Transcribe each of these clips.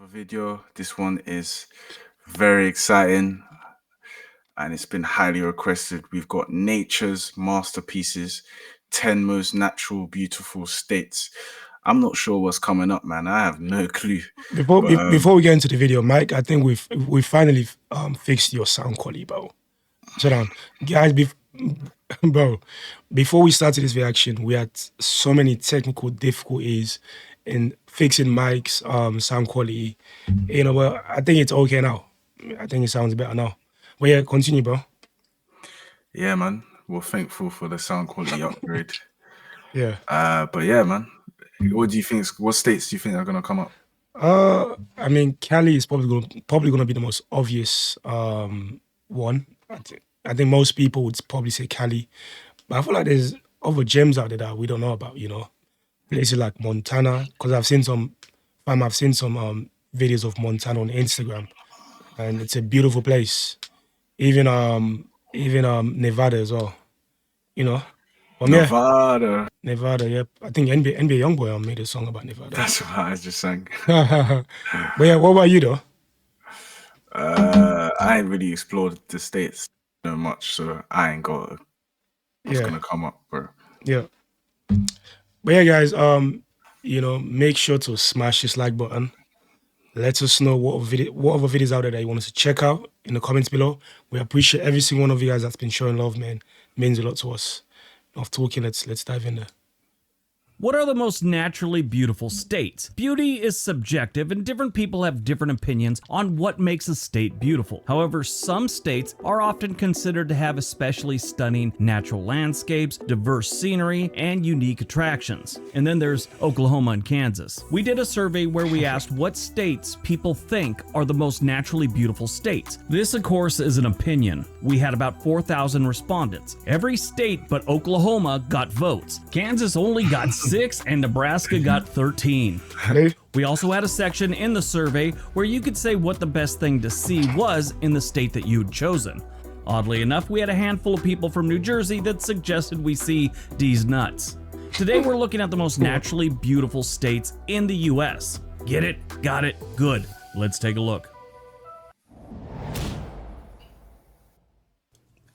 video. This one is very exciting and it's been highly requested. We've got Nature's Masterpieces, 10 Most Natural Beautiful States. I'm not sure what's coming up, man. I have no clue. Before we get into the video, Mike, I think we finally fixed your sound quality, bro. Sit down, guys. Bro, before we started this reaction, we had so many technical difficulties in fixing Mike's sound quality. You know, but I think it's okay now. I think it sounds better now. But yeah, continue, bro. Yeah, man. We're thankful for the sound quality upgrade. Yeah. But yeah, man. What do you think? What states do you think are gonna come up? I mean, Cali is probably gonna be the most obvious one. I think most people would probably say Cali, but I feel like there's other gems out there that we don't know about. You know, places like Montana, because I've seen some videos of Montana on Instagram, and it's a beautiful place. Even Nevada as well. You know, but Nevada. Nevada, yep. I think NBA YoungBoy made a song about Nevada. That's what I just sang. But yeah, what about you though? I ain't really explored the states so much, so I ain't got what's gonna come up, bro. Yeah. But yeah, guys, you know, make sure to smash this like button. Let us know what other videos out there that you want us to check out in the comments below. We appreciate every single one of you guys that's been showing love, man. It means a lot to us. Enough talking, let's dive in there. What are the most naturally beautiful states? Beauty is subjective and different people have different opinions on what makes a state beautiful. However, some states are often considered to have especially stunning natural landscapes, diverse scenery, and unique attractions. And then there's Oklahoma and Kansas. We did a survey where we asked what states people think are the most naturally beautiful states. This, of course, is an opinion. We had about 4,000 respondents. Every state but Oklahoma got votes. Kansas only got 6 and Nebraska got 13. We also had a section in the survey where you could say what the best thing to see was in the state that you'd chosen. Oddly enough, we had a handful of people from New Jersey that suggested we see D's nuts. Today we're looking at the most naturally beautiful states in the US. Get it? Got it? Good. Let's take a look.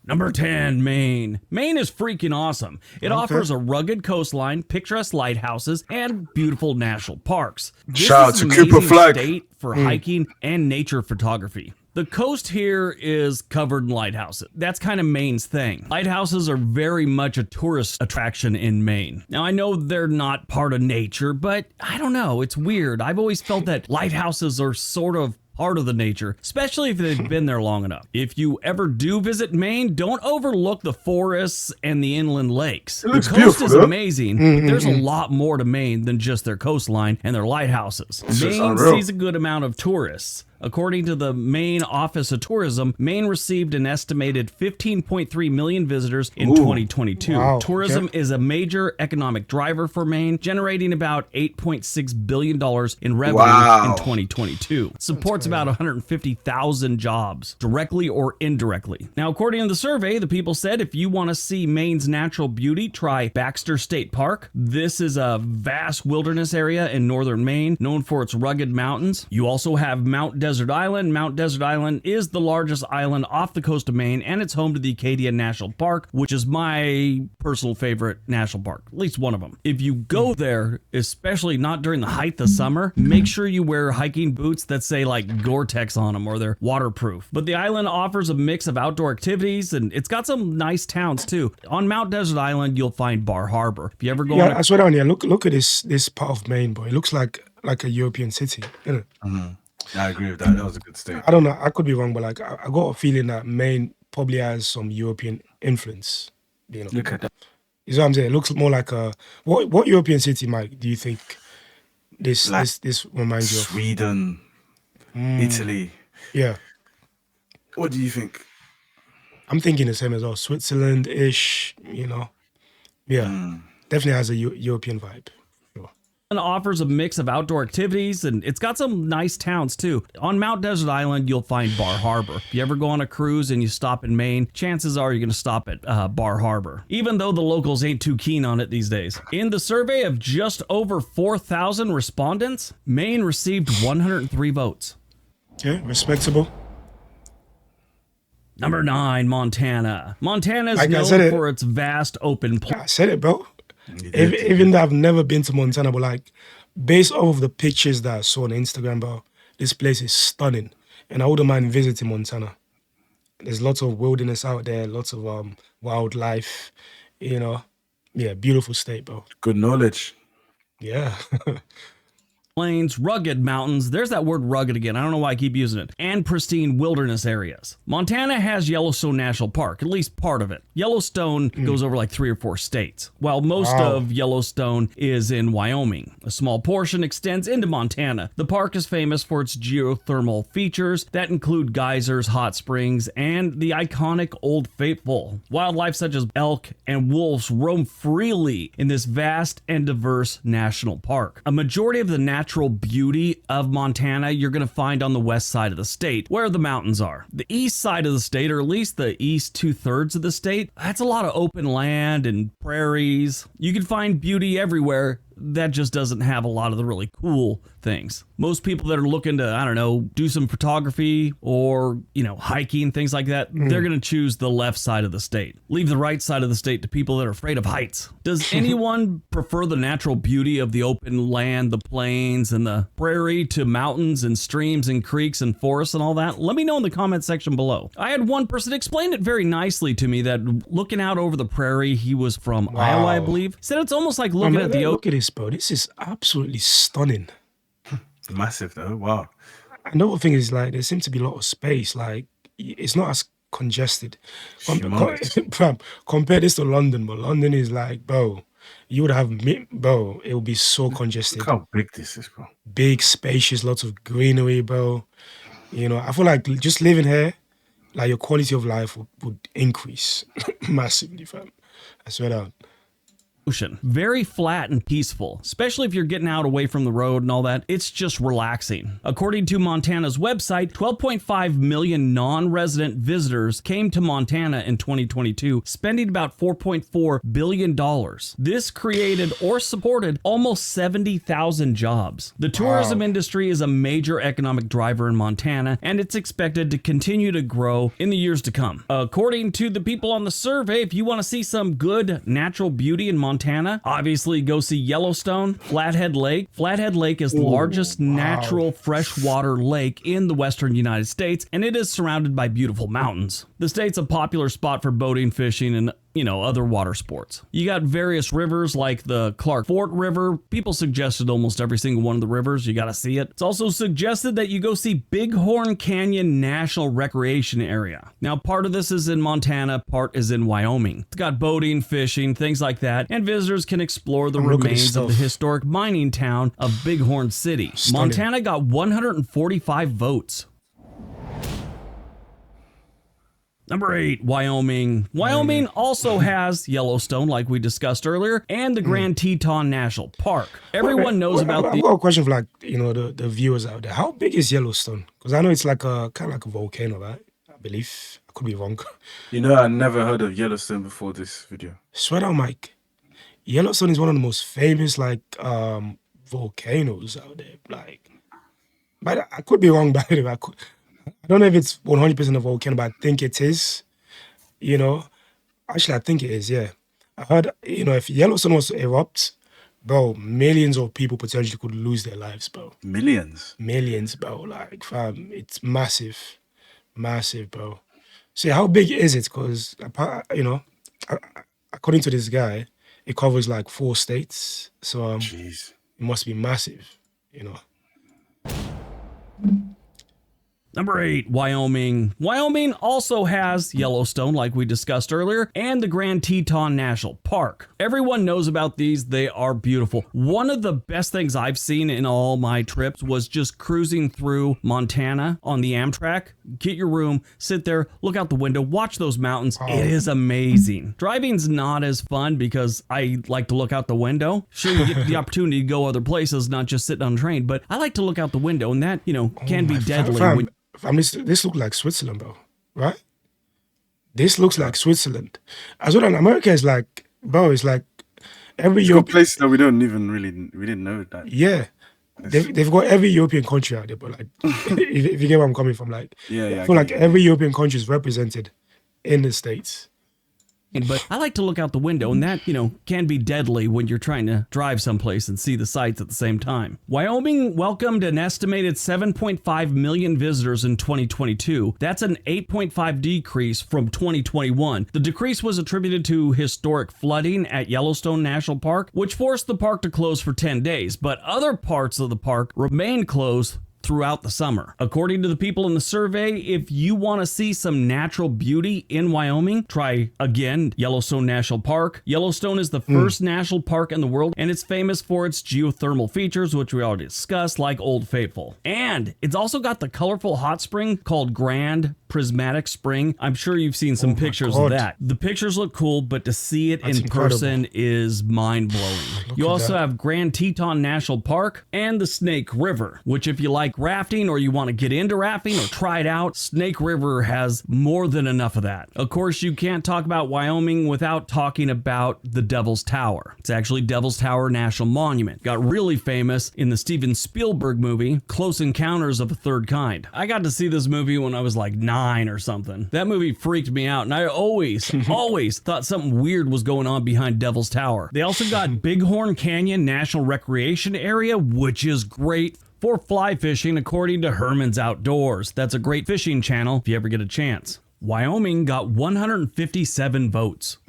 Number 10, Maine. Maine is freaking awesome. It offers a rugged coastline, picturesque lighthouses, and beautiful national parks. Shout out to Cooper Flag. State for hiking and nature photography. The coast here is covered in lighthouses. That's kind of Maine's thing. Lighthouses are very much a tourist attraction in Maine. Now, I know they're not part of nature, but I don't know. It's weird. I've always felt that lighthouses are sort of part of the nature, especially if they've been there long enough. If you ever do visit Maine, don't overlook the forests and the inland lakes. The coast is amazing, but there's a lot more to Maine than just their coastline and their lighthouses. Maine sees a good amount of tourists. According to the Maine Office of Tourism, Maine received an estimated 15.3 million visitors in 2022. Wow, tourism is a major economic driver for Maine, generating about $8.6 billion in revenue in 2022. Supports about 150,000 jobs, directly or indirectly. Now, according to the survey, the people said if you want to see Maine's natural beauty, try Baxter State Park. This is a vast wilderness area in northern Maine, known for its rugged mountains. You also have Mount Desert Island. Mount Desert Island is the largest island off the coast of Maine, and it's home to the Acadia National Park, which is my personal favorite national park, at least one of them. If you go there, especially not during the height of summer, make sure you wear hiking boots that say like Gore-Tex on them or they're waterproof. But the island offers a mix of outdoor activities, and it's got some nice towns too. On Mount Desert Island, you'll find Bar Harbor. If you ever go, I swear down here, look at this part of Maine, boy. It looks like a European city, isn't it? I agree with that. That was a good state. I don't know. I could be wrong, but like I got a feeling that Maine probably has some European influence. You know, Look at that. You know what I'm saying? It looks more like a what European city, Mike? Do you think this reminds you of? Sweden, Italy. Yeah. What do you think? I'm thinking the same as well. Switzerland-ish. You know. Yeah. Definitely has a European vibe. Sure. offers a mix of outdoor activities, and it's got some nice towns too. On Mount Desert Island, you'll find Bar Harbor. If you ever go on a cruise and you stop in Maine, chances are you're going to stop at Bar Harbor, even though the locals ain't too keen on it these days. In the survey of just over 4,000 respondents, Maine received 103 votes. Yeah, respectable. Number 9, Montana. Montana is Like I known said it. for its vast open I said it, bro. Even though I've never been to Montana, but like based off of the pictures that I saw on Instagram, bro, this place is stunning, and I wouldn't mind visiting Montana. There's lots of wilderness out there, lots of wildlife, you know. Yeah, beautiful state, bro. Good knowledge. Yeah. plains, rugged mountains, there's that word rugged again, I don't know why I keep using it, and pristine wilderness areas. Montana has Yellowstone National Park, at least part of it. Yellowstone goes over like 3 or 4 states, while most of Yellowstone is in Wyoming. A small portion extends into Montana. The park is famous for its geothermal features that include geysers, hot springs, and the iconic Old Faithful. Wildlife such as elk and wolves roam freely in this vast and diverse national park. A majority of the natural beauty of Montana you're going to find on the west side of the state, where the mountains are. The east side of the state, or at least the east 2/3 of the state, that's a lot of open land and prairies. You can find beauty everywhere. That just doesn't have a lot of the really cool things. Most people that are looking to, I don't know, do some photography or, hiking, things like that, they're going to choose the left side of the state. Leave the right side of the state to people that are afraid of heights. Does anyone prefer the natural beauty of the open land, the plains, and the prairie to mountains and streams and creeks and forests and all that? Let me know in the comment section below. I had one person explain it very nicely to me that looking out over the prairie, he was from Iowa, I believe, said it's almost like looking at the Look at this, bro. This is absolutely stunning. Massive though. Wow. Another thing is like there seems to be a lot of space. Like it's not as congested. Humongous. Compare this to London, but London is like, bro, you would have, bro, it would be so congested. Look how big this is, bro. Big, spacious, lots of greenery, bro. I feel like just living here, like your quality of life would increase massively, fam. I swear down. Ocean. Very flat and peaceful, especially if you're getting out away from the road and all that. It's just relaxing. According to Montana's website, 12.5 million non-resident visitors came to Montana in 2022, spending about $4.4 billion. This created or supported almost 70,000 jobs. The tourism industry is a major economic driver in Montana, and it's expected to continue to grow in the years to come. According to the people on the survey, if you want to see some good natural beauty in Montana, obviously go see Yellowstone, Flathead Lake. Flathead Lake is the largest natural freshwater lake in the western United States, and it is surrounded by beautiful mountains. The state's a popular spot for boating, fishing, and other water sports. You got various rivers like the Clark Fort River. People suggested almost every single one of the rivers. You got to see it. It's also suggested that you go see Bighorn Canyon National Recreation Area. Now, part of this is in Montana, part is in Wyoming. It's got boating, fishing, things like that, and visitors can explore the remains of the historic mining town of Bighorn City. Stunning. Montana got 145 votes. Number 8, Wyoming. Wyoming also has Yellowstone, like we discussed earlier, and the Grand Teton National Park. Everyone knows about I've got a question for the viewers out there. How big is Yellowstone? Because I know it's like kind of like a volcano, right? I believe. I could be wrong. I never heard of Yellowstone before this video. Swear down, Mike. Yellowstone is one of the most famous volcanoes out there. But I could be wrong, by the way. I don't know if it's 100% a volcano, but I think it is. Actually, I think it is, yeah. I heard, if Yellowstone was to erupt, bro, millions of people potentially could lose their lives, bro. Millions? Millions, bro. Fam, it's massive. Massive, bro. So how big is it? Because, according to this guy, it covers 4 states. So Jeez. It must be massive, Number 8, Wyoming. Wyoming also has Yellowstone, like we discussed earlier, and the Grand Teton National Park. Everyone knows about these. They are beautiful. One of the best things I've seen in all my trips was just cruising through Montana on the Amtrak. Get your room, sit there, look out the window, watch those mountains. It is amazing. Driving's not as fun because I like to look out the window. Sure, you get the opportunity to go other places, not just sitting on a train, but I like to look out the window, and that, can be deadly. This looks like Switzerland, bro, right? This looks like Switzerland. As well, in America is like, bro, it's like every European place that we didn't know that. Yeah. They've got every European country out there, but like, if you get where I'm coming from, like, I feel like every European country is represented in the States. But I like to look out the window, and that, can be deadly when you're trying to drive someplace and see the sights at the same time. Wyoming welcomed an estimated 7.5 million visitors in 2022. That's an 8.5 decrease from 2021. The decrease was attributed to historic flooding at Yellowstone National Park, which forced the park to close for 10 days, but other parts of the park remained closed throughout the summer. According to the people in the survey, if you want to see some natural beauty in Wyoming, try again Yellowstone National Park. Yellowstone is the first national park in the world, and it's famous for its geothermal features, which we already discussed, like Old Faithful. And it's also got the colorful hot spring called Grand Prismatic Spring. I'm sure you've seen some pictures of that. The pictures look cool, but to see it in person is mind-blowing. You also have Grand Teton National Park and the Snake River, which if you like rafting or you want to get into rafting or try it out, Snake River has more than enough of that. Of course, you can't talk about Wyoming without talking about the Devil's Tower. It's actually Devil's Tower National Monument. Got really famous in the Steven Spielberg movie, Close Encounters of the Third Kind. I got to see this movie when I was like 9 or something. That movie freaked me out, and I always thought something weird was going on behind Devil's Tower. They also got Bighorn Canyon National Recreation Area, which is great for fly fishing, according to Herman's Outdoors. That's a great fishing channel if you ever get a chance. Wyoming got 157 votes.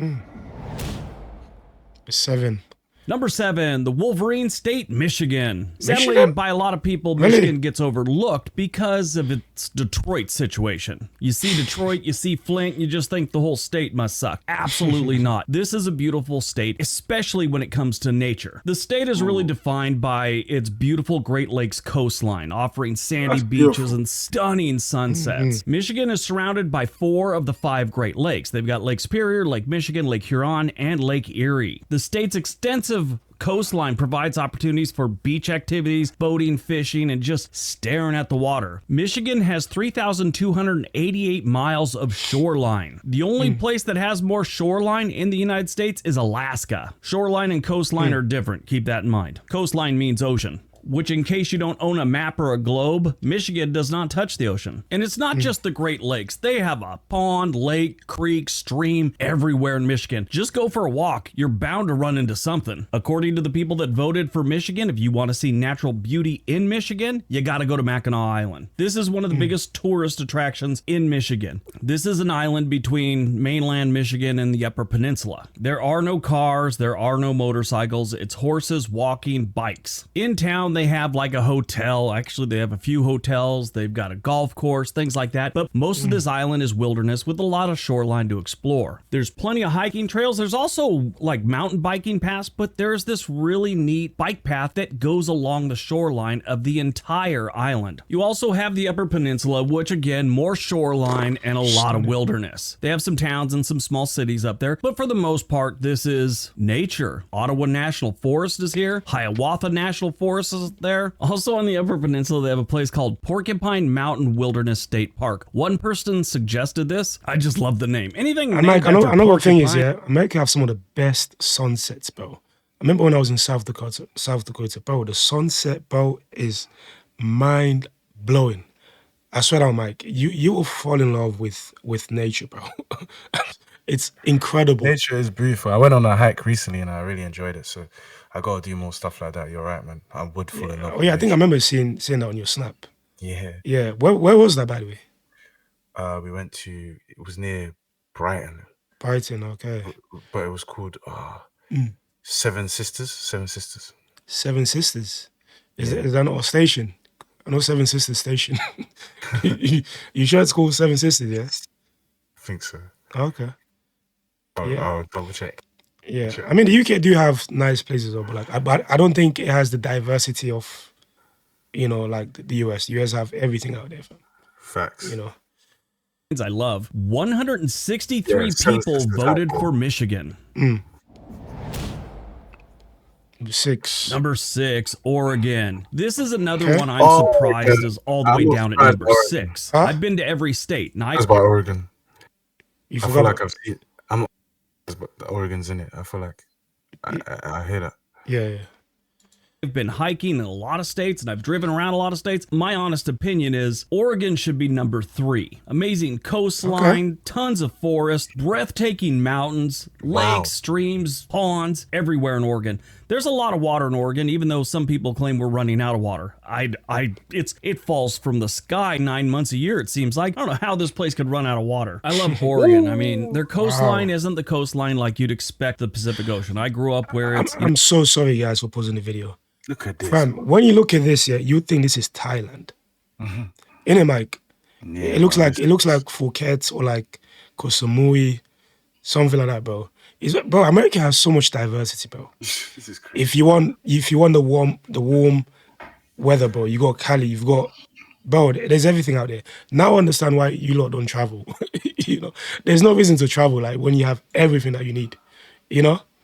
7. Number 7, the Wolverine State, Michigan. Sadly, by a lot of people, Michigan gets overlooked because of its Detroit situation. You see Detroit, you see Flint, you just think the whole state must suck. Absolutely not. This is a beautiful state, especially when it comes to nature. The state is really defined by its beautiful Great Lakes coastline, offering sandy beaches and stunning sunsets. Michigan is surrounded by 4 of the 5 Great Lakes. They've got Lake Superior, Lake Michigan, Lake Huron, and Lake Erie. The state's extensive coastline provides opportunities for beach activities, boating, fishing, and just staring at the water. Michigan has 3,288 miles of shoreline. The only place that has more shoreline in the United States is Alaska. Shoreline and coastline are different. Keep that in mind. Coastline means ocean, which, in case you don't own a map or a globe, Michigan does not touch the ocean. And it's not just the Great Lakes. They have a pond, lake, creek, stream everywhere in Michigan. Just go for a walk. You're bound to run into something. According to the people that voted for Michigan, if you want to see natural beauty in Michigan, you got to go to Mackinac Island. This is one of the biggest tourist attractions in Michigan. This is an island between mainland Michigan and the Upper Peninsula. There are no cars. There are no motorcycles. It's horses, walking, bikes. In town, they have like a hotel. Actually, they have a few hotels. They've got a golf course, things like that. But most of this island is wilderness with a lot of shoreline to explore. There's plenty of hiking trails. There's also like mountain biking paths, but there's this really neat bike path that goes along the shoreline of the entire island. You also have the Upper Peninsula, which again, more shoreline and a lot of wilderness. They have some towns and some small cities up there, but for the most part, this is nature. Ottawa National Forest is here. Hiawatha National Forest is there. Also on the Upper Peninsula, they have a place called Porcupine Mountain Wilderness State Park. One person suggested this. I just love the name. Anything named after I know what thing is, Porcupine. America have some of the best sunsets, bro. I remember when I was in South Dakota, bro, the sunset, bro, is mind blowing. I swear down, Mike, you will fall in love with nature, bro. It's incredible. Nature is beautiful. I went on a hike recently and I really enjoyed it. So I got to do more stuff like that. You're right, man. I would fall in love. Oh yeah, I think I remember seeing that on your snap. Yeah. Yeah, where was that, by the way? We went to, it was near Brighton, Brighton, okay. but it was called Seven Sisters. Seven Sisters. Seven Sisters. Is that not a station? I know Seven Sisters Station. You sure it's called Seven Sisters? Yeah. I think so. Okay. Yeah. I'll double check. Yeah. Sure. I mean, the UK do have nice places, though, but like, I don't think it has the diversity of, like the US. The US have everything out there, fam. Facts. I love. 163 Yeah, Seven people Sisters voted out for Michigan. Number 6. Number 6, Oregon. This is another Okay. one I'm surprised Oregon. is all the I'm way not down at surprised number by Oregon. 6. Huh? I've been to every state. And That's by Oregon. You I feel forgot. like I've seen. I'm not. But the Oregon's in it. I feel like I hear that. Yeah. I've been hiking in a lot of states and I've driven around a lot of states. My honest opinion is Oregon should be number 3. Amazing coastline, tons of forest, breathtaking mountains, Wow. lakes, streams, ponds, everywhere in Oregon. There's a lot of water in Oregon, even though some people claim we're running out of water. It falls from the sky 9 months a year, it seems like. I don't know how this place could run out of water. I love Oregon. I mean, their coastline isn't the coastline like you'd expect the Pacific Ocean. I grew up where it's... I'm so sorry, guys, for pausing the video. Look at this. Fam, when you look at this, yeah, you think this is Thailand. Innit, Mike? Yeah, It looks like Phuket or like Koh Samui, something like that, bro. Bro, America has so much diversity, bro. This is crazy. If you want the warm weather, bro, you got Cali, you've got, bro, there's everything out there. Now I understand why you lot don't travel. There's no reason to travel like when you have everything that you need.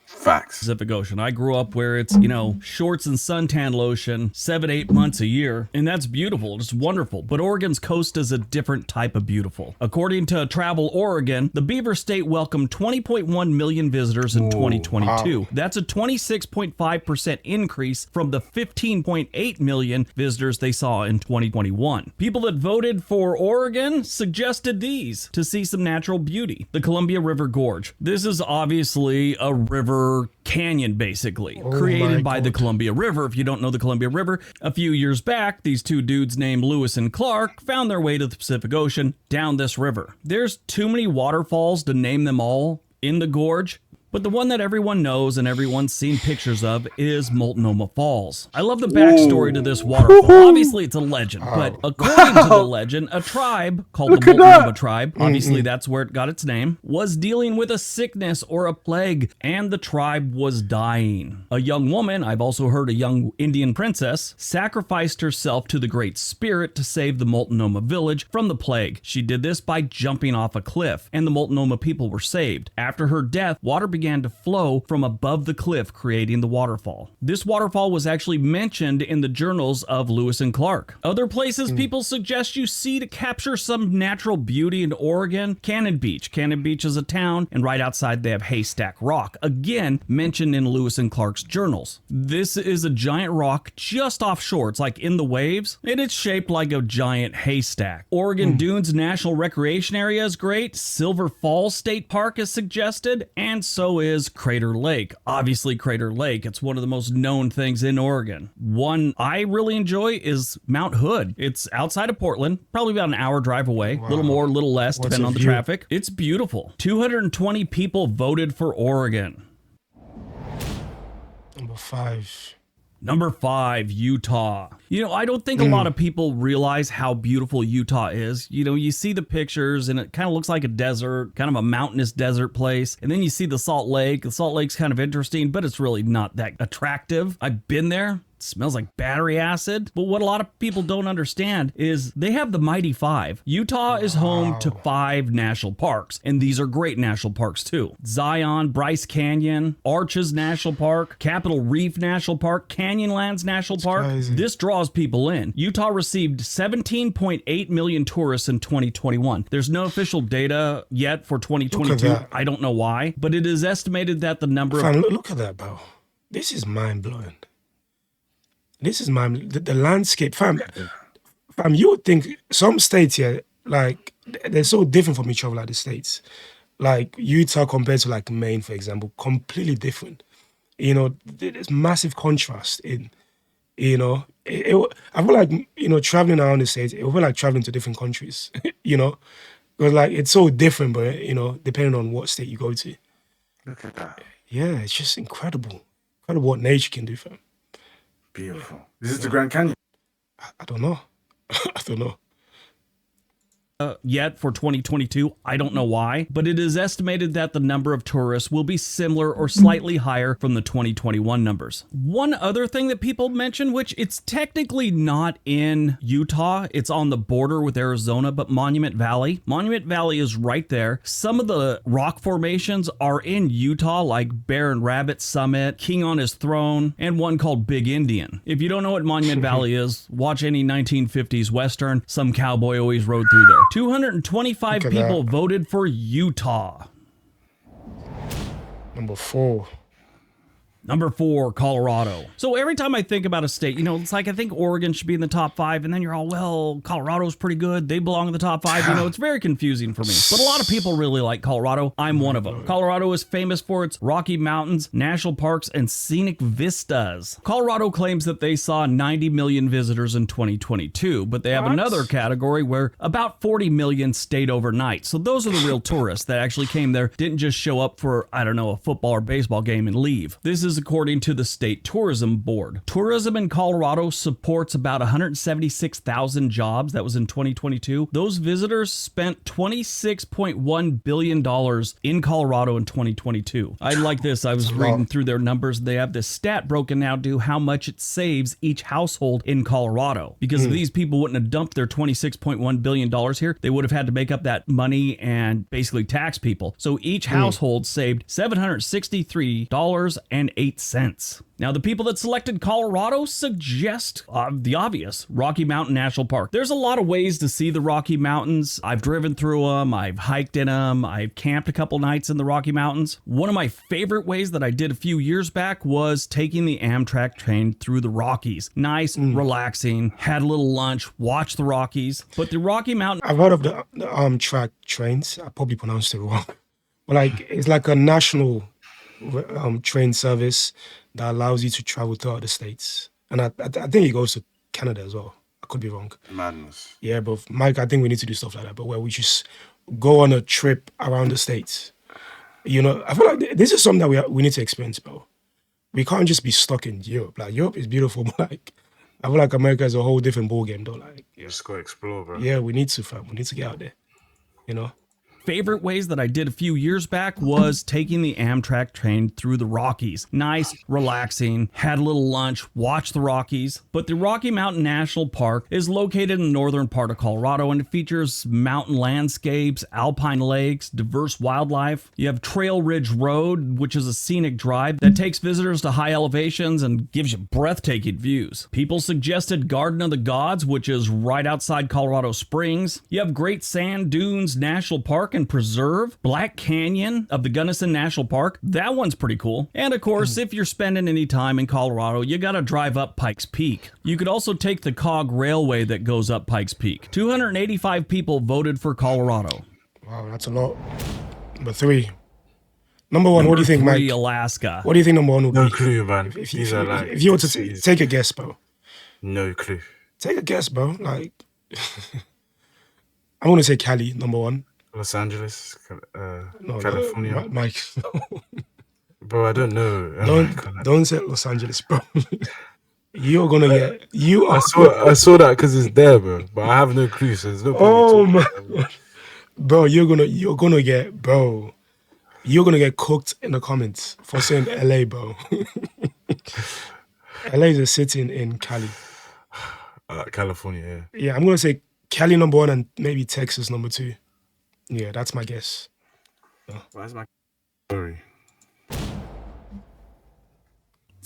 Facts. Pacific Ocean. I grew up where it's, shorts and suntan lotion 7-8 months a year, and that's beautiful. It's wonderful. But Oregon's coast is a different type of beautiful. According to Travel Oregon, the Beaver State welcomed 20.1 million visitors in 2022. That's a 26.5% increase from the 15.8 million visitors they saw in 2021. People that voted for Oregon suggested these to see some natural beauty. The Columbia River Gorge. This is obviously a river canyon, basically, created by the Columbia River. If you don't know the Columbia River, a few years back, these two dudes named Lewis and Clark found their way to the Pacific Ocean down this river. There's too many waterfalls to name them all in the gorge, but the one that everyone knows and everyone's seen pictures of is Multnomah Falls. I love the backstory to this waterfall. Obviously, it's a legend, but according to the legend, a tribe called the Multnomah tribe, obviously that's where it got its name, was dealing with a sickness or a plague, and the tribe was dying. A young woman, I've also heard a young Indian princess, sacrificed herself to the Great Spirit to save the Multnomah village from the plague. She did this by jumping off a cliff, and the Multnomah people were saved. After her death, water began to flow from above the cliff, creating the waterfall. This waterfall was actually mentioned in the journals of Lewis and Clark. Other places people suggest you see to capture some natural beauty in Oregon: Cannon Beach. Cannon Beach is a town, and right outside they have Haystack Rock, again mentioned in Lewis and Clark's journals. This is a giant rock just offshore. It's like in the waves, and it's shaped like a giant haystack. Oregon Dunes National Recreation Area is great. Silver Falls State Park is suggested, and so is Crater Lake. Obviously, Crater Lake, it's one of the most known things in Oregon. One I really enjoy is Mount Hood. It's outside of Portland, probably about an hour drive away. A little more, a little less, depending on the traffic. It's beautiful. 220 people voted for Oregon. Number 5, Utah. I don't think a lot of people realize how beautiful Utah is. You see the pictures and it kind of looks like a desert, kind of a mountainous desert place. And then you see the Salt Lake. The Salt Lake's kind of interesting, but it's really not that attractive. I've been there. It smells like battery acid. But what a lot of people don't understand is they have the Mighty 5. Utah is home to 5 national parks, and these are great national parks too. Zion, Bryce Canyon, Arches National Park, Capitol Reef National Park, Canyonlands National Park. Crazy. This draws people in. Utah received 17.8 million tourists in 2021. There's no official data yet for 2022. I don't know why, but it is estimated that the number of... Look at that, bro. This is mind-blowing. This is the landscape, fam. You would think some states here, like, they're so different from each other, like the states. Like Utah compared to like Maine, for example, completely different. There's massive contrast in, I feel like, traveling around the states, it will feel like traveling to different countries, because like it's so different, but depending on what state you go to. Look at that. Yeah, it's just incredible. Incredible what nature can do, fam. Beautiful. This is the Grand Canyon. I don't know. I don't know. yet for 2022. I don't know why, but it is estimated that the number of tourists will be similar or slightly higher from the 2021 numbers. One other thing that people mention, which it's technically not in Utah, it's on the border with Arizona, but Monument Valley. Monument Valley is right there. Some of the rock formations are in Utah, like Bear and Rabbit Summit, King on His Throne, and one called Big Indian. If you don't know what Monument Valley is, watch any 1950s Western. Some cowboy always rode through there. 225 people voted for Utah. Number 4. Number 4, Colorado. So every time I think about a state, you know, it's like I think Oregon should be in the top 5, and then you're all, well, Colorado's pretty good. They belong in the top 5. You know, it's very confusing for me. But a lot of people really like Colorado. I'm one of them. Colorado is famous for its Rocky Mountains, national parks, and scenic vistas. Colorado claims that they saw 90 million visitors in 2022, but they have another category where about 40 million stayed overnight. So those are the real tourists that actually came there, didn't just show up for, I don't know, a football or baseball game and leave. This is according to the State Tourism Board. Tourism in Colorado supports about 176,000 jobs. That was in 2022. Those visitors spent $26.1 billion in Colorado in 2022. I like this. I was reading through their numbers. They have this stat broken down to how much it saves each household in Colorado. Because if these people wouldn't have dumped their $26.1 billion here, they would have had to make up that money and basically tax people. So each household saved $763.08. Now, the people that selected Colorado suggest the obvious, Rocky Mountain National Park. There's a lot of ways to see the Rocky Mountains. I've driven through them. I've hiked in them. I've camped a couple nights in the Rocky Mountains. One of my favorite ways that I did a few years back was taking the Amtrak train through the Rockies. Nice, relaxing, had a little lunch, watched the Rockies. But the Rocky Mountain... I've heard of the Amtrak trains. I probably pronounced it wrong. But like, it's like a national train service that allows you to travel throughout the states, and I think it goes to Canada as well. I could be wrong. Madness. Yeah, but Mike, I think we need to do stuff like that, but where we just go on a trip around the states. You know, I feel like this is something that we need to experience, bro. We can't just be stuck in Europe. Like, Europe is beautiful, but like, I feel like America is a whole different ball game, though. Like, You just go explore, bro. yeah, we need to, fam. We need to get out there. You know. Favorite ways that I did a few years back was taking the Amtrak train through the Rockies. Nice, relaxing, had a little lunch, watched the Rockies. But the Rocky Mountain National Park is located in the northern part of Colorado, and it features mountain landscapes, alpine lakes, diverse wildlife. You have Trail Ridge Road, which is a scenic drive that takes visitors to high elevations and gives you breathtaking views. People suggested Garden of the Gods, which is right outside Colorado Springs. You have Great Sand Dunes National Park and Preserve, Black Canyon of the Gunnison National Park. That one's pretty cool. And of course, if you're spending any time in Colorado, you gotta drive up Pikes Peak. You could also take the Cog Railway that goes up Pikes Peak. 285 people voted for Colorado. Wow, that's a lot. Number 3. Number 1, what do you think, Mike? Alaska. What do you think number 1 would be? No clue, man. If These are like... you were to take a guess, bro. No clue. Take a guess, bro. Like, I'm gonna say Cali, number 1. Los Angeles, No, California. Mike. Bro, I don't know. Don't say Los Angeles, bro. You're gonna get. You are. I saw that because it's there, bro. But I have no clue, so there's no point. Oh my God. Bro, you're gonna get, bro. You're gonna get cooked in the comments for saying LA, bro. LA is a city in Cali. California, yeah. Yeah, I'm gonna say Cali number 1 and maybe Texas number 2. Yeah, that's my guess. Where's my Sorry.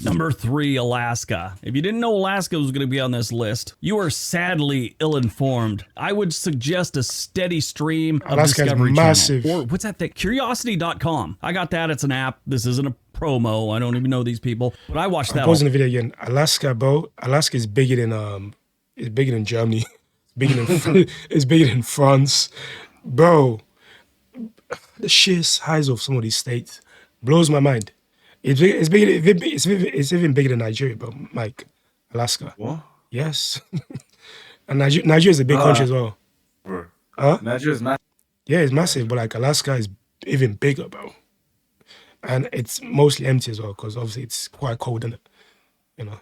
Number 3, Alaska. If you didn't know Alaska was going to be on this list, you are sadly ill-informed. I would suggest a steady stream of Alaska is Discovery massive. Channel. Or what's that thing? Curiosity.com. I got that. It's an app. This isn't a promo. I don't even know these people. But I watched that. I'm pausing the video again. Alaska, bro. Alaska is bigger than Germany. It's bigger than France. Bro, the sheer size of some of these states blows my mind. It's even bigger than Nigeria, bro. Mike, Alaska. What? Yes. And Nigeria is a big country as well. Bro. Huh? Nigeria's massive. Yeah, it's massive, but like Alaska is even bigger, bro. And it's mostly empty as well, because obviously it's quite cold, isn't it? You know.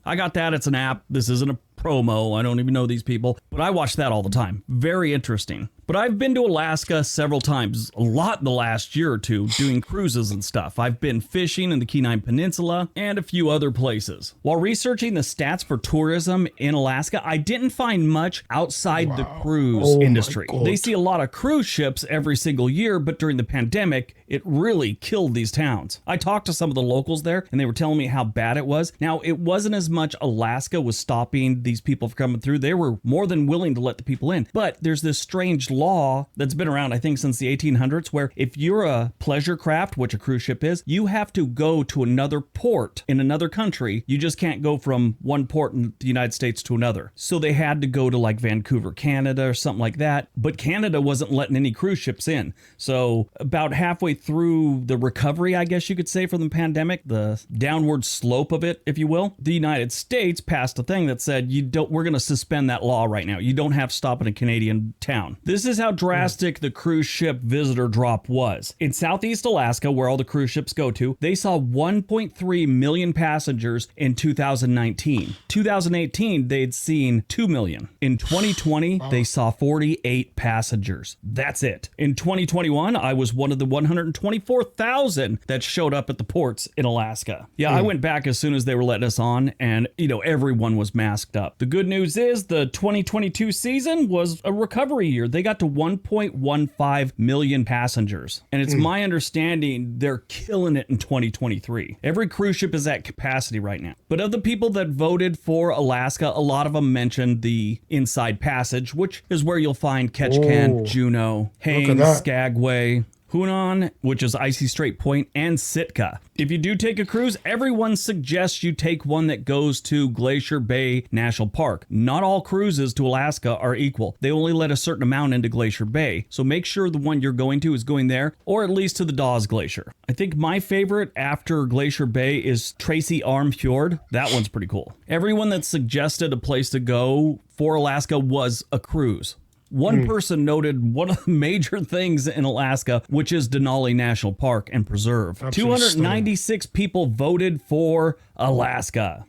I got that. It's an app. This isn't a promo. I don't even know these people, but I watch that all the time. Very interesting. But I've been to Alaska several times, a lot in the last year or two, doing cruises and stuff. I've been fishing in the Kenai Peninsula and a few other places. While researching the stats for tourism in Alaska, I didn't find much outside the cruise industry. They see a lot of cruise ships every single year, but during the pandemic, it really killed these towns. I talked to some of the locals there, and they were telling me how bad it was. Now, it wasn't as much Alaska was stopping these people from coming through. They were more than willing to let the people in. But there's this strange law that's been around, I think, since the 1800s, where if you're a pleasure craft, which a cruise ship is, you have to go to another port in another country. You just can't go from one port in the United States to another. So they had to go to like Vancouver, Canada, or something like that. But Canada wasn't letting any cruise ships in. So about halfway through the recovery, I guess you could say, from the pandemic, the downward slope of it, if you will, the United States passed a thing that said, we're going to suspend that law right now. You don't have to stop in a Canadian town. This is how drastic the cruise ship visitor drop was. In Southeast Alaska, where all the cruise ships go to, they saw 1.3 million passengers in 2019. 2018, they'd seen 2 million. In 2020, they saw 48 passengers. That's it. In 2021, I was one of the 124,000 that showed up at the ports in Alaska. Yeah, I went back as soon as they were letting us on, and, everyone was masked up. The good news is the 2022 season was a recovery year. They got to 1.15 million passengers. And it's my understanding they're killing it in 2023. Every cruise ship is at capacity right now. But of the people that voted for Alaska, a lot of them mentioned the Inside Passage, which is where you'll find Ketchikan, Juneau, Haines, Skagway, Hunan, which is Icy Strait Point, and Sitka. If you do take a cruise, everyone suggests you take one that goes to Glacier Bay National Park. Not all cruises to Alaska are equal. They only let a certain amount into Glacier Bay, so make sure the one you're going to is going there, or at least to the Dawes Glacier. I think my favorite after Glacier Bay is Tracy Arm Fjord. That one's pretty cool. Everyone that suggested a place to go for Alaska was a cruise. One person noted one of the major things in Alaska, which is Denali National Park and Preserve. Absolutely 296 people voted for Alaska.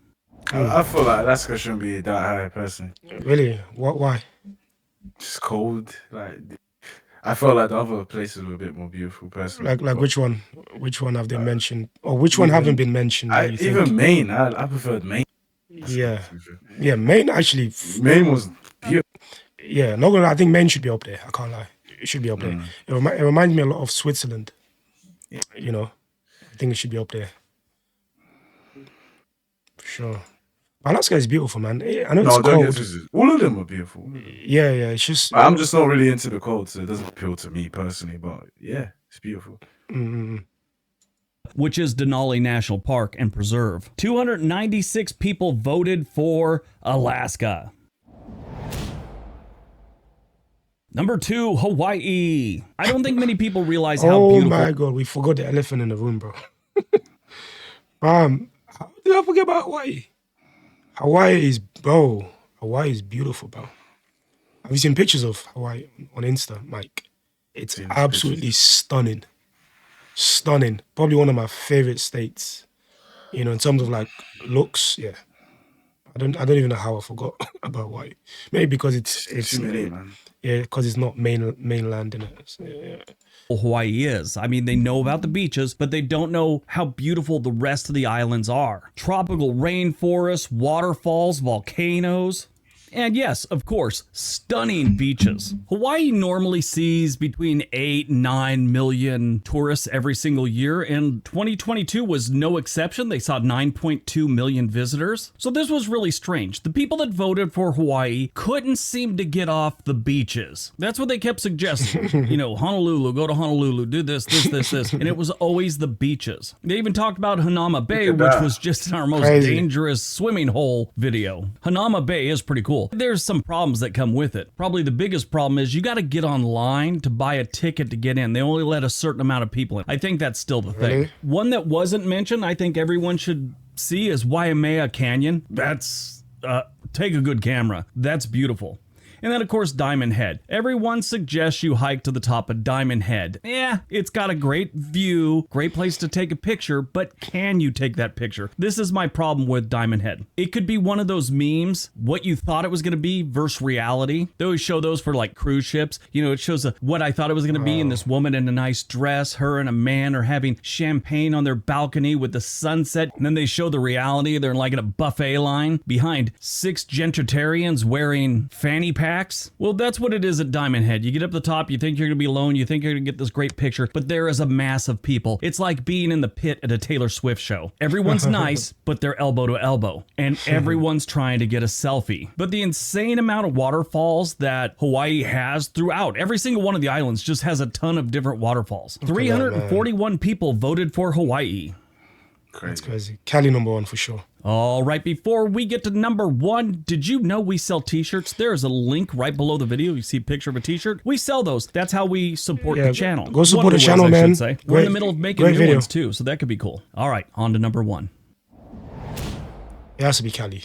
I feel like Alaska shouldn't be that high, personally. Really? Why? Just cold. Like, I felt like the other places were a bit more beautiful, personally. Like which one? Which one have they mentioned? Or which one haven't been mentioned? Even Maine. I preferred Maine. Yeah, Maine actually. Maine was beautiful. Yeah, not gonna lie, I think Maine should be up there. I can't lie. It should be up there. It reminds me a lot of Switzerland. I think it should be up there. For sure. Alaska is beautiful, man. I know it's cold. All of them are beautiful. Yeah, it's just... I'm just not really into the cold, so it doesn't appeal to me personally, but yeah, it's beautiful. Which is Denali National Park and Preserve. 296 people voted for Alaska. Number 2, Hawaii. I don't think many people realize how beautiful... Oh my God, we forgot the elephant in the room, bro. How did I forget about Hawaii? Hawaii is beautiful, bro. Have you seen pictures of Hawaii on Insta, Mike? It's absolutely stunning. Stunning. Probably one of my favorite states. In terms of like looks, yeah. I don't even know how I forgot about Hawaii. Maybe because it's man. Yeah, because it's not mainland in it. So, yeah. Hawaii is. I mean, they know about the beaches, but they don't know how beautiful the rest of the islands are. Tropical rainforests, waterfalls, volcanoes. And yes, of course, stunning beaches. Hawaii normally sees between 8 and 9 million tourists every single year, and 2022 was no exception. They saw 9.2 million visitors. So this was really strange. The people that voted for Hawaii couldn't seem to get off the beaches. That's what they kept suggesting. Honolulu, go to Honolulu, do this. And it was always the beaches. They even talked about Hanauma Bay, which was just our most dangerous swimming hole video. Hanauma Bay is pretty cool. There's some problems that come with it. Probably the biggest problem is you got to get online to buy a ticket to get in. They only let a certain amount of people in. I think that's still the thing. One that wasn't mentioned, I think everyone should see, is Waimea Canyon. That's, take a good camera. That's beautiful. And then, of course, Diamond Head. Everyone suggests you hike to the top of Diamond Head. Yeah, it's got a great view, great place to take a picture, but can you take that picture? This is my problem with Diamond Head. It could be one of those memes, what you thought it was going to be versus reality. They always show those for like cruise ships. You know, it shows what I thought it was going to be, and this woman in a nice dress, her and a man are having champagne on their balcony with the sunset, and then they show the reality. They're like in a buffet line behind 6 gentricarians wearing fanny packs. Well, that's what it is at Diamond Head. You get up the top, you think you're going to be alone, you think you're going to get this great picture, but there is a mass of people. It's like being in the pit at a Taylor Swift show. Everyone's nice, but they're elbow to elbow, and everyone's trying to get a selfie. But the insane amount of waterfalls that Hawaii has throughout, every single one of the islands just has a ton of different waterfalls. 341 people voted for Hawaii. Crazy. That's crazy. Cali #1 for sure. All right, before we get to #1, did you know we sell t-shirts? There's a link right below the video. You see a picture of a t-shirt. We sell those. That's how we support the channel. Go support the channel, man. We're in the middle of making new ones too, so that could be cool. All right, on to #1. It has to be Cali.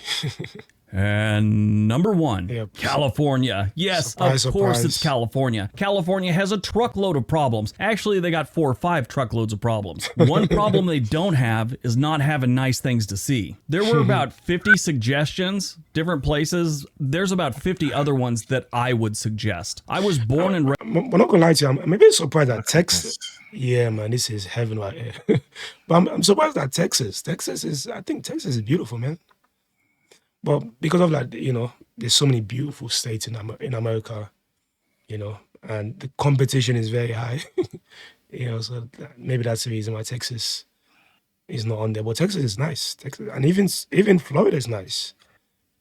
And #1, Yep. California. Yes, Surprise, of course surprise. it's California. California has a truckload of problems. Actually, they got 4 or 5 truckloads of problems. One problem they don't have is not having nice things to see. There were about 50 suggestions, different places. There's about 50 other ones that I would suggest. I was born and raised. We're not gonna lie to you. I'm maybe surprised that Texas. Yeah, man, this is heaven right here. But I'm surprised that Texas. I think Texas is beautiful, man. But because of like, you know, there's so many beautiful states in America, you know, and the competition is very high. You know, so maybe that's the reason why Texas is not on there. But Texas is nice. Texas, and even Florida is nice.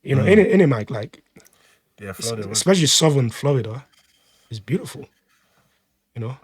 You know, in it, Mike, like, Yeah, Florida. especially southern Florida, is beautiful. You know.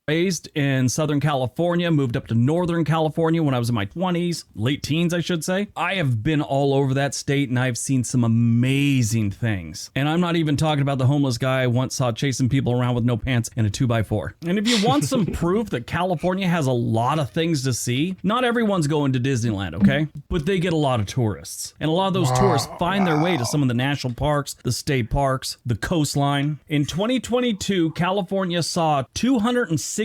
Raised in Southern California, moved up to Northern California when I was in my 20s, late teens, I should say. I have been all over that state and I've seen some amazing things. And I'm not even talking about the homeless guy I once saw chasing people around with no pants and a 2x4. And if you want some proof that California has a lot of things to see, not everyone's going to Disneyland, okay? But they get a lot of tourists. And a lot of those tourists find their way to some of the national parks, the state parks, the coastline. In 2022, California saw 268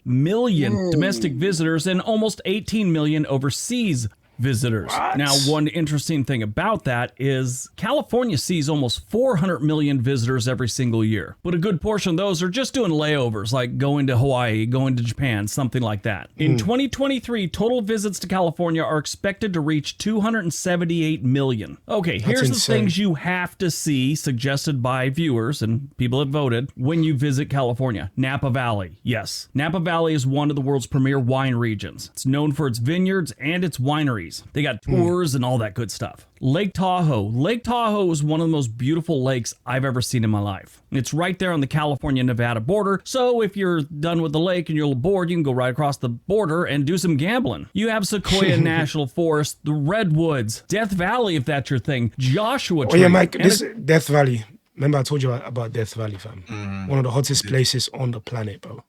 million domestic visitors and almost 18 million overseas visitors. What? Now, one interesting thing about that is California sees almost 400 million visitors every single year, but a good portion of those are just doing layovers, like going to Hawaii, going to Japan, something like that. In 2023, total visits to California are expected to reach 278 million. Okay, here's the insane. things you have to see, suggested by viewers and people that voted, when you visit California. Napa Valley, yes. Napa Valley is one of the world's premier wine regions. It's known for its vineyards and its wineries. They got tours and all that good stuff. Lake Tahoe. Lake Tahoe is one of the most beautiful lakes I've ever seen in my life. It's right there on the California-Nevada border, so if you're done with the lake and you're bored, you can go right across the border and do some gambling. You have Sequoia National Forest, the Redwoods, Death Valley, if that's your thing, Joshua Tree. Oh yeah, Mike, this Death Valley. Remember I told you about Death Valley, fam? One of the hottest places on the planet, bro.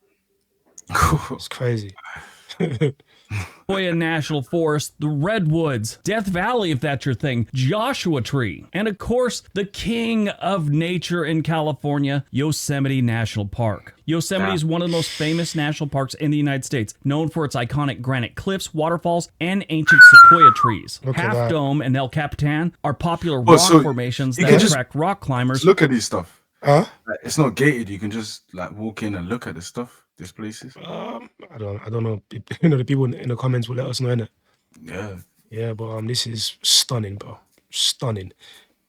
It's crazy. Sequoia National Forest, the Redwoods, Death Valley, if that's your thing, Joshua Tree, and of course, the king of nature in California, Yosemite National Park. Yosemite is one of the most famous national parks in the United States, known for its iconic granite cliffs, waterfalls, and ancient sequoia trees. Half Dome and El Capitan are popular rock formations that attract rock climbers. Look at this stuff. Huh? Like, it's not gated. You can just like walk in and look at the stuff. These places. I don't know. You know, the people in the comments will let us know, innit? Yeah. Yeah, but this is stunning, bro. Stunning.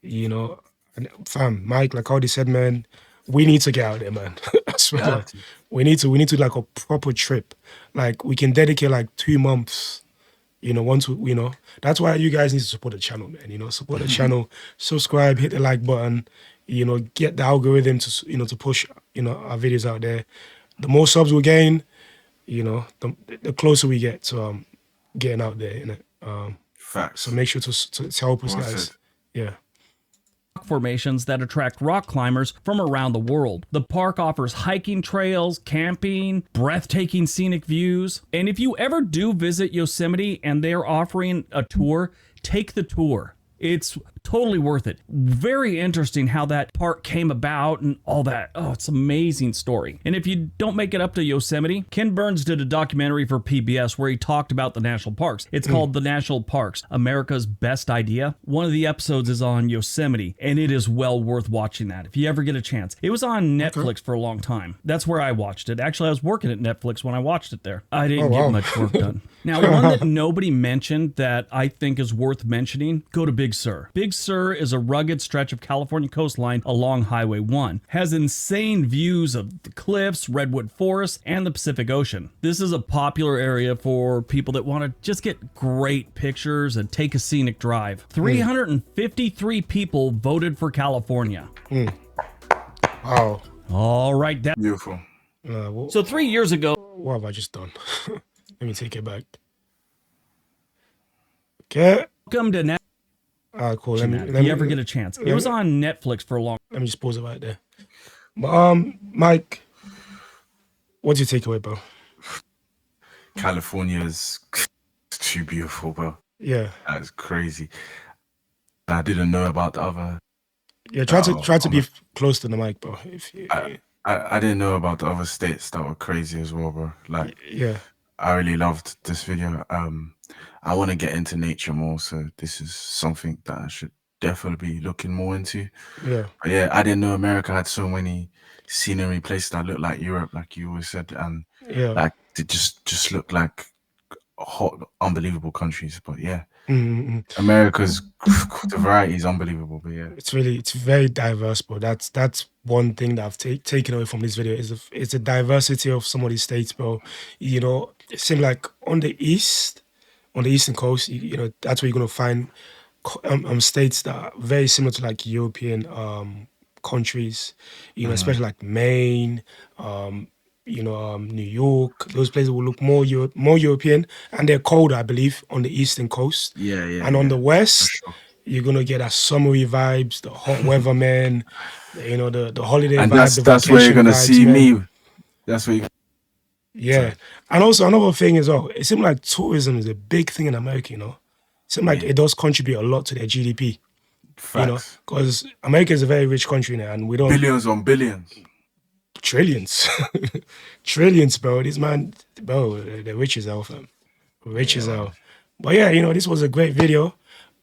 You know, and fam, Mike, like Aldi said, man, we need to get out there, man. I swear. Yeah. We need to like a proper trip. Like we can dedicate like 2 months. You know, once we, you know, that's why you guys need to support the channel, man. You know, support the channel, subscribe, hit the like button. You know, get the algorithm to to push our videos out there. The more subs we gain, you know, the closer we get to getting out there, innit? Facts. So make sure to help us, guys. Yeah. Formations that attract rock climbers from around the world. The park offers hiking trails, camping, breathtaking scenic views. And if you ever do visit Yosemite and they're offering a tour, take the tour. It's Totally worth it. Very interesting how that park came about and all that. Oh, it's an amazing story. And if you don't make it up to Yosemite, Ken Burns did a documentary for PBS where he talked about the national parks. It's called The National Parks, America's Best Idea. One of the episodes is on Yosemite, and it is well worth watching that if you ever get a chance. It was on Netflix for a long time. That's where I watched it. Actually, I was working at Netflix when I watched it there. I didn't get much work done. Now, one that nobody mentioned that I think is worth mentioning, go to Big Sur. Big Sur is a rugged stretch of California coastline along Highway 1. Has insane views of the cliffs, redwood forests, and the Pacific Ocean. This is a popular area for people that want to just get great pictures and take a scenic drive. 353 people voted for California. Wow. All right. Beautiful. So 3 years ago, What have I just done? Let me take it back. Okay. welcome to Net. Cool. If you ever get a chance. It was on Netflix for a long Let me just pause it right there. But Mike, what's your takeaway, bro? California is too beautiful, bro. Yeah. That's crazy. I didn't know about the other. Yeah, try to be close to the mic, bro. If you, I didn't know about the other states that were crazy as well, bro. Like, yeah. I really loved this video. I want to get into nature more, so this is something that I should definitely be looking more into. Yeah. But yeah, I didn't know America had so many scenery places that look like Europe, like you always said, and Yeah. like they just look like hot, unbelievable countries. But yeah, America's the variety is unbelievable. But yeah, it's very diverse, bro. That's one thing that I've taken away from this video is it's a diversity of some of these states, bro. You know, it seems like on the eastern coast, you know, that's where you're gonna find states that are very similar to like European countries. You know, especially like Maine, you know, New York. Those places will look more European, and they're colder, I believe, on the eastern coast. yeah. And on the west, sure. you're gonna get that summery vibes, the hot weather, man. You know, the holiday And vibe. that's where you're gonna vibes, see man. me. That's where. Yeah, and also another thing as well. It seems like tourism is a big thing in America. You know, it seems like it does contribute a lot to their GDP. Facts. You know, because America is a very rich country now, and we don't Billions on billions. trillions, trillions, bro. This man, bro, the rich as hell, fam. Rich as hell. But yeah, you know, this was a great video.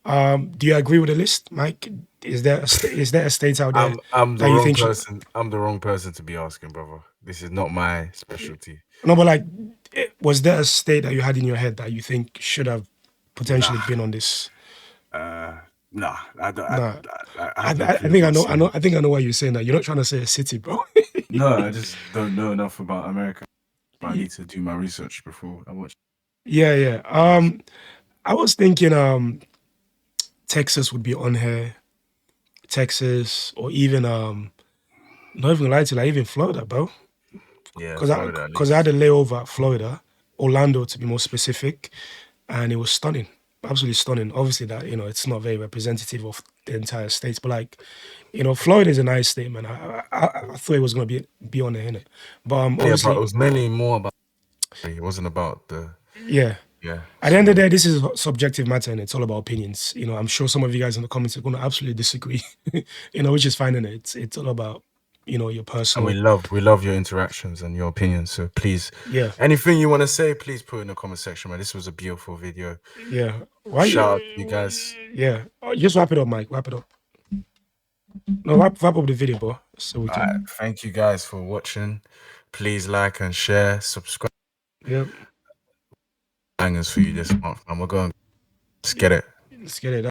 Do you agree with the list, Mike? Is there a state out there I'm the that you wrong think should- person. I'm the wrong person to be asking, brother. This is not my specialty. No, but like, was there a state that you had in your head that you think should have potentially been on this? Nah, I don't. Nah. I I think I know. I think I know why you're saying that. You're not trying to say a city, bro. No, I just don't know enough about America. But I need to do my research before I watch. Yeah. I was thinking Texas would be on here. Texas, or even not even lie to you, like even Florida, bro. Yeah, Because Florida, at I had a layover at Florida, Orlando to be more specific, and it was stunning, absolutely stunning. Obviously, that, you know, it's not very representative of the entire states, but like, you know, Florida is a nice state, man. I thought it was gonna be on there, innit? But yeah, obviously, but it was mainly more about. It wasn't about the. yeah. Yeah. At the end of the day, this is a subjective matter, and it's all about opinions. You know, I'm sure some of you guys in the comments are going to absolutely disagree. You know, which is fine, and it's all about, you know, your And personal. we love your interactions and your opinions. So please, Yeah. anything you want to say, please put in the comment section, man. This was a beautiful video. Yeah. Why? Shout out to you guys. Yeah. Just wrap it up, Mike. Wrap it up. No, wrap up the video, bro. So we can. All right, thank you guys for watching. Please like and share, subscribe. Yeah. Bangers for you this month, and we're going. Let's get it. Let's get it.